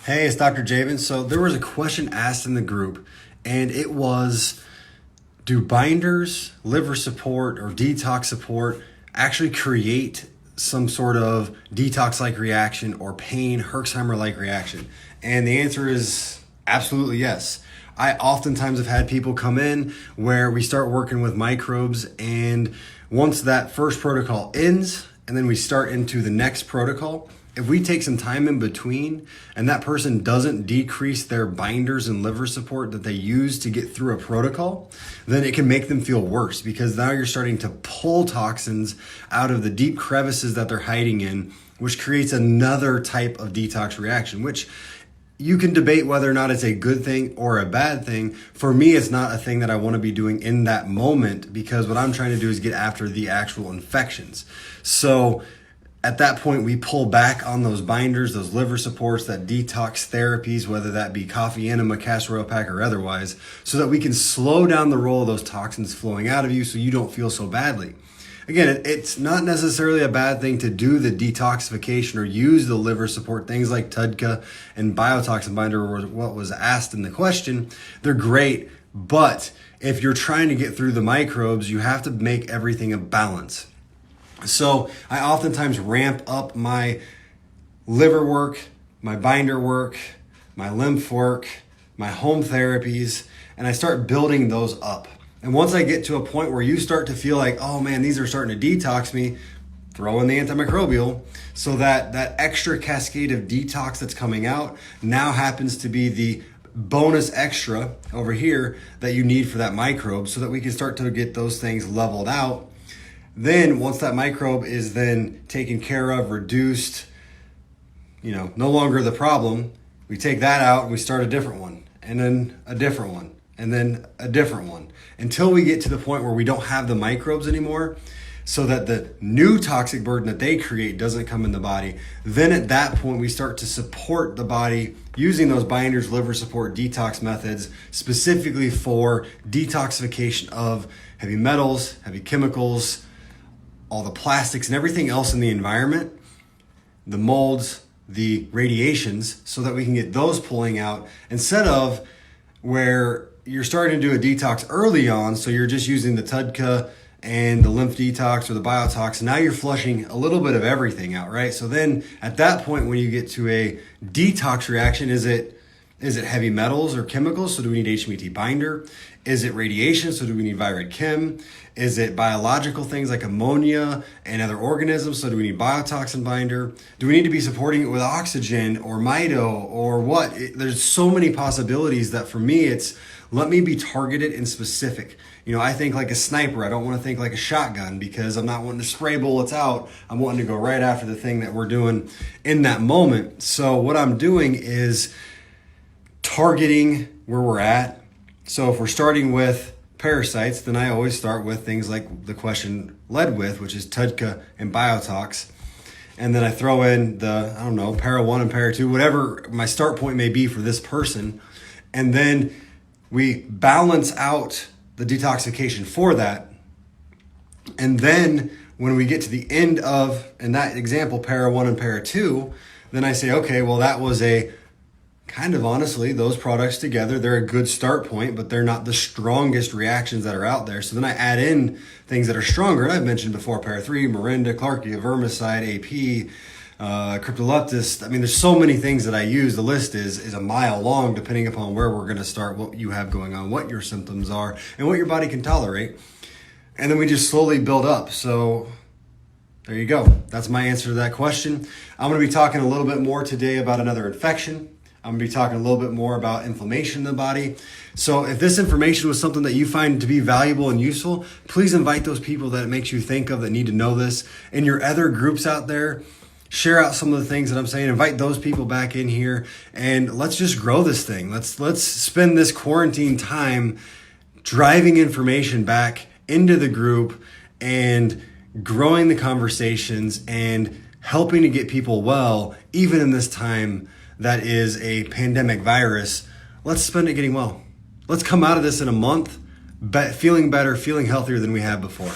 Hey, it's Dr. Jaban. So there was a question asked in the group, and it was, do binders, liver support, or detox support actually create some sort of detox-like reaction or pain, Herxheimer-like reaction? And the answer is absolutely yes. I oftentimes have had people come in where we start working with microbes, and once that first protocol ends, and then we start into the next protocol, if we take some time in between and that person doesn't decrease their binders and liver support that they use to get through a protocol, then it can make them feel worse, because now you're starting to pull toxins out of the deep crevices that they're hiding in, which creates another type of detox reaction, which you can debate whether or not it's a good thing or a bad thing. For me, it's not a thing that I want to be doing in that moment, because what I'm trying to do is get after the actual infections. So at that point, we pull back on those binders, those liver supports, that detox therapies, whether that be coffee enema, castor oil pack, or otherwise, so that we can slow down the roll of those toxins flowing out of you so you don't feel so badly. Again, it's not necessarily a bad thing to do the detoxification or use the liver support. Things like TUDCA and biotoxin binder were what was asked in the question. They're great, but if you're trying to get through the microbes, you have to make everything a balance. So I oftentimes ramp up my liver work, my binder work, my lymph work, my home therapies, and I start building those up. And once I get to a point where you start to feel like, oh man, these are starting to detox me, throw in the antimicrobial, so that extra cascade of detox that's coming out now happens to be the bonus extra over here that you need for that microbe, so that we can start to get those things leveled out. Then once that microbe is then taken care of, reduced, no longer the problem, we take that out and we start a different one, and then a different one, and then a different one, until we get to the point where we don't have the microbes anymore, so that the new toxic burden that they create doesn't come in the body. Then at that point, we start to support the body using those binders, liver support, detox methods, specifically for detoxification of heavy metals, heavy chemicals, all the plastics and everything else in the environment, the molds, the radiations, so that we can get those pulling out, instead of where you're starting to do a detox early on. So you're just using the TUDCA and the lymph detox or the biotox. Now you're flushing a little bit of everything out, right? So then at that point, when you get to a detox reaction, is it heavy metals or chemicals? So do we need HMET binder? Is it radiation? So do we need Viride Chem? Is it biological things like ammonia and other organisms? So do we need biotoxin binder? Do we need to be supporting it with oxygen or mito or what? There's so many possibilities that for me, it's let me be targeted and specific. I think like a sniper. I don't want to think like a shotgun, because I'm not wanting to spray bullets out. I'm wanting to go right after the thing that we're doing in that moment. So what I'm doing is targeting where we're at. So if we're starting with parasites, then I always start with things like the question led with, which is TUDCA and biotox. And then I throw in the, para 1 and para 2, whatever my start point may be for this person. And then we balance out the detoxification for that. And then when we get to the end of, in that example, para 1 and para 2, then I say, okay, well, that was a kind of, honestly, those products together, they're a good start point, but they're not the strongest reactions that are out there. So then I add in things that are stronger. I've mentioned before, para 3, Morinda, Clarkia, Vermicide, AP, Cryptoleptis. I mean, there's so many things that I use. The list is a mile long, depending upon where we're going to start, what you have going on, what your symptoms are, and what your body can tolerate. And then we just slowly build up. So there you go. That's my answer to that question. I'm going to be talking a little bit more today about another infection. I'm going to be talking a little bit more about inflammation in the body. So if this information was something that you find to be valuable and useful, please invite those people that it makes you think of that need to know this. In your other groups out there, share out some of the things that I'm saying. Invite those people back in here, and let's just grow this thing. Let's spend this quarantine time driving information back into the group and growing the conversations and helping to get people well, even in this time that is a pandemic virus. Let's spend it getting well. Let's come out of this in a month feeling better, feeling healthier than we have before.